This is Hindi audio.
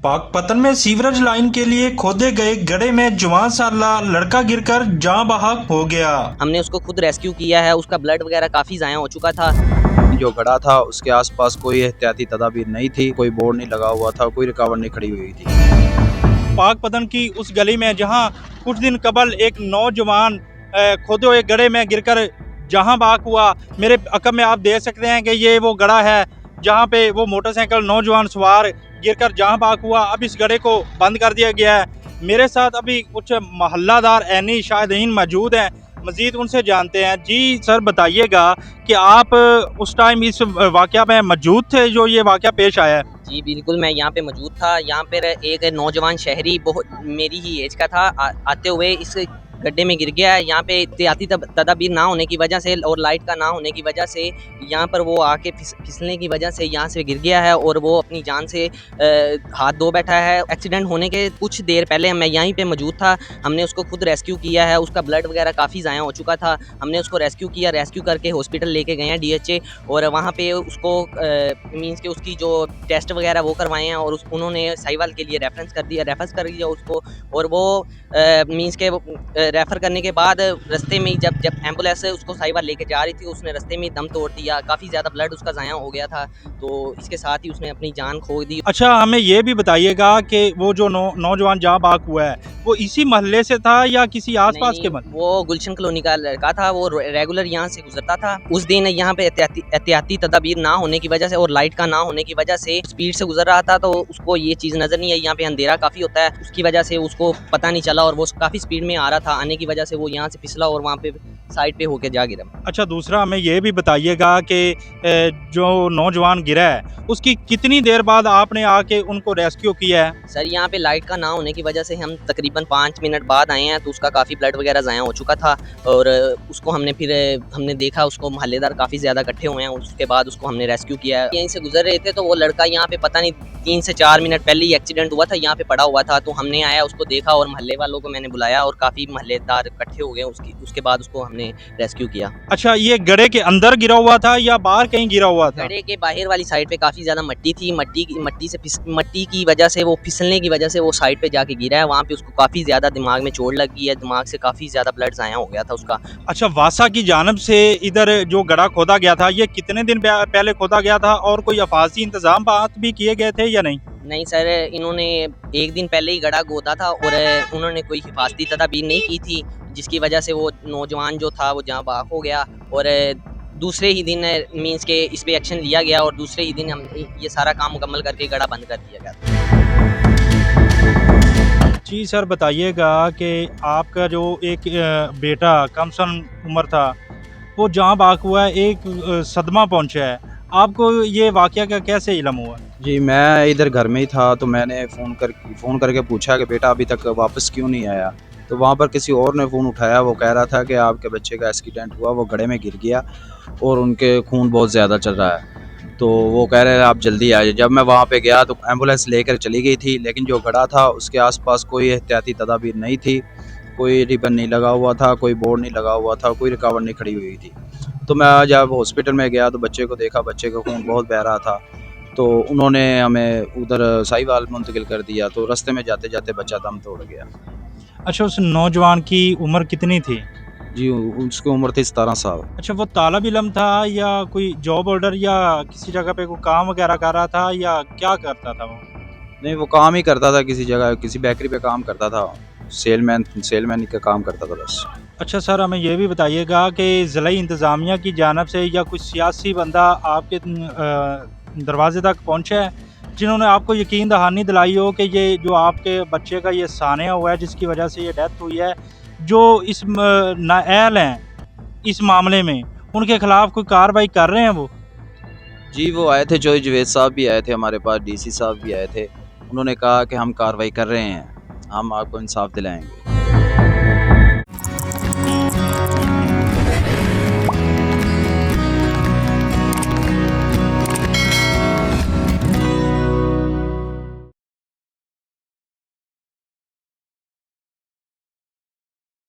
पाकपतन में सीवरेज लाइन के लिए खोदे गए गड्ढे में जवान साला लड़का गिरकर जान बहक हो गया। हमने उसको खुद रेस्क्यू किया है। उसका ब्लड वगैरह काफी ज़ाया हो चुका था। जो गड्ढा था उसके आसपास कोई एहतियाती तदाबीर नहीं थी, कोई बोर्ड नहीं लगा हुआ था, कोई रुकावट नहीं खड़ी हुई थी। पाकपतन की उस गली में जहां कुछ दिन कबल एक नौजवान खोदे हुए गड्ढे में गिरकर जहां बहक हुआ, मेरे अकब में आप देख सकते हैं कि ये वो गड्ढा है जहां पे वो मोटरसाइकिल नौजवान सवार गिरकर जहां बहक हुआ। अब इस गड्ढे को बंद कर दिया गया है। मेरे साथ अभी कुछ मोहल्लादार ऐनी शाहिदीन मौजूद हैं, मजीद उनसे जानते हैं। जी सर, बताइएगा कि आप उस टाइम इस वाक़या में मौजूद थे जो ये वाक़या पेश आया है? जी बिल्कुल, मैं यहाँ पे मौजूद था। यहाँ पर एक नौजवान शहरी बहुत मेरी ही एज का था, आते हुए इस गड्ढे में गिर गया है। यहाँ पे एहतियाती तदाबीर ना होने की वजह से और लाइट का ना होने की वजह से यहाँ पर वो आके फिसलने की वजह से यहाँ से गिर गया है और वो अपनी जान से हाथ धो बैठा है। एक्सीडेंट होने के कुछ देर पहले मैं यहीं पे मौजूद था। हमने उसको खुद रेस्क्यू किया है। उसका ब्लड वगैरह काफ़ी ज़ाया हो चुका था। हमने उसको रेस्क्यू किया, रेस्क्यू करके हॉस्पिटल लेके गए हैं DHA, और वहाँ पे उसको मींस के उसकी जो टेस्ट वगैरह वो करवाए हैं और उन्होंने साहिवाल के लिए रेफरेंस कर दिया उसको। और वो मींस के रेफ़र करने के बाद रास्ते में जब एम्बुलेंस उसको साहिवाल लेके जा रही थी, उसने रास्ते में दम तोड़ दिया। काफ़ी ज़्यादा ब्लड उसका ज़ाया हो गया था, तो इसके साथ ही उसने अपनी जान खो दी। अच्छा, हमें ये भी बताइएगा कि वो जो नौजवान जहाँ बहक हुआ है वो इसी मोहल्ले से था या किसी आसपास के मोहल्ले? वो गुलशन कॉलोनी का लड़का था। वो रेगुलर यहाँ से गुजरता था। उस दिन यहाँ पे एहतियाती तदाबीर ना होने की वजह से और लाइट का ना होने की वजह से स्पीड से गुजर रहा था, तो उसको ये चीज़ नज़र नहीं आई। यहाँ पे अंधेरा काफ़ी होता है, उसकी वजह से उसको पता नहीं चला और वो काफ़ी स्पीड में आ रहा था। आने की वजह से वो यहाँ से फिसला और वहाँ पे साइड पे होके जा गिरा। अच्छा, दूसरा हमें ये भी बताइएगा कि जो नौजवान गिरा है उसकी कितनी देर बाद आपने आके उनको रेस्क्यू किया है? सर, यहाँ पे लाइट का ना होने की वजह से हम तकरीबन 5 मिनट बाद आए हैं, तो उसका काफ़ी ब्लड वगैरह ज़ाया हो चुका था और उसको हमने देखा, उसको मोहल्लेदार काफ़ी ज़्यादा इकट्ठे हुए हैं। उसके बाद उसको हमने रेस्क्यू किया है। यहीं से गुजर रहे थे तो वो लड़का यहाँ पे पता नहीं 3 से 4 मिनट पहले ही एक्सीडेंट हुआ था, यहाँ पे पड़ा हुआ था। तो हमने आया, उसको देखा और मोहल्ले वालों को मैंने बुलाया और काफ़ी मोहल्लेदार इकट्ठे हो गए। उसके बाद उसको हमने रेस्क्यू किया। अच्छा, ये गड्ढे के अंदर गिरा हुआ था या बाहर कहीं गिरा हुआ था? गड्ढे के बाहर वाली साइड पे काफ़ी ज़्यादा मट्टी थी। मट्टी की वजह से वो फिसलने की वजह से वो साइड पे जाके गिरा है। वहाँ पे उसको काफ़ी ज़्यादा दिमाग में चोट लग गई है, दिमाग से काफ़ी ज़्यादा ब्लड ज़ाया हो गया था उसका। अच्छा, वासा की जानब से इधर जो गड्ढा खोदा गया था ये कितने दिन पहले खोदा गया था और कोई अफाजी इंतजाम भी किए गए थे या नहीं? नहीं सर, इन्होंने 1 दिन पहले ही गड्ढा खोदा था और उन्होंने कोई हिफाजती तदाबीर नहीं की थी, जिसकी वजह से वो नौजवान जो था वो जहाँ बहक हो गया। और दूसरे ही दिन मींस के इस पे एक्शन लिया गया और दूसरे ही दिन हम ये सारा काम मुकम्मल करके गड्ढा बंद कर दिया गया। जी सर, बताइएगा कि आपका जो एक बेटा कम सन उम्र था वो जहाँ बहक हुआ है, एक सदमा पहुँचा है, आपको ये वाक़या का कैसे इल्म हुआ? जी, मैं इधर घर में ही था तो मैंने फ़ोन करके पूछा कि बेटा अभी तक वापस क्यों नहीं आया। तो वहाँ पर किसी और ने फ़ोन उठाया, वो कह रहा था कि आपके बच्चे का एक्सीडेंट हुआ, वो गड्ढे में गिर गया और उनके खून बहुत ज़्यादा चल रहा है। तो वो कह रहे हैं आप जल्दी आइए। जब मैं वहाँ पे गया तो एम्बुलेंस लेकर चली गई थी, लेकिन जो गड्ढा था उसके आसपास कोई एहतियाती तदाबीर नहीं थी, कोई रिबन नहीं लगा हुआ था, कोई बोर्ड नहीं लगा हुआ था, कोई रुकावट नहीं खड़ी हुई थी। तो मैं जब हॉस्पिटल में गया तो बच्चे को देखा, बच्चे का खून बहुत बह रहा था। तो उन्होंने हमें उधर साहिवाल मुंतकिल कर दिया, तो रास्ते में जाते जाते बच्चा दम तोड़ गया। अच्छा, उस नौजवान की उम्र कितनी थी? जी, उसकी उम्र थी 17 साल। अच्छा, वो तालिब इल्म था या कोई जॉब होल्डर या किसी जगह पे कोई काम वगैरह कर रहा था या क्या करता था वो? नहीं, वो काम ही करता था, किसी जगह किसी बेकरी पे काम करता था, सेलमैन का काम करता था बस। अच्छा सर, हमें ये भी बताइएगा कि ज़िला इंतज़ामिया की जानिब से या कोई सियासी बंदा आपके दरवाजे तक पहुँचा है जिन्होंने आपको यकीन दहानी दिलाई हो कि ये जो आपके बच्चे का ये सानिया हुआ है जिसकी वजह से ये डेथ हुई है, जो इस नाअहल हैं इस मामले में, उनके खिलाफ कोई कार्रवाई कर रहे हैं वो? जी, वो आए थे, जोई जवेद साहब भी आए थे हमारे पास, DC साहब भी आए थे। उन्होंने कहा कि हम कार्रवाई कर रहे हैं, हम आपको इंसाफ दिलाएंगे।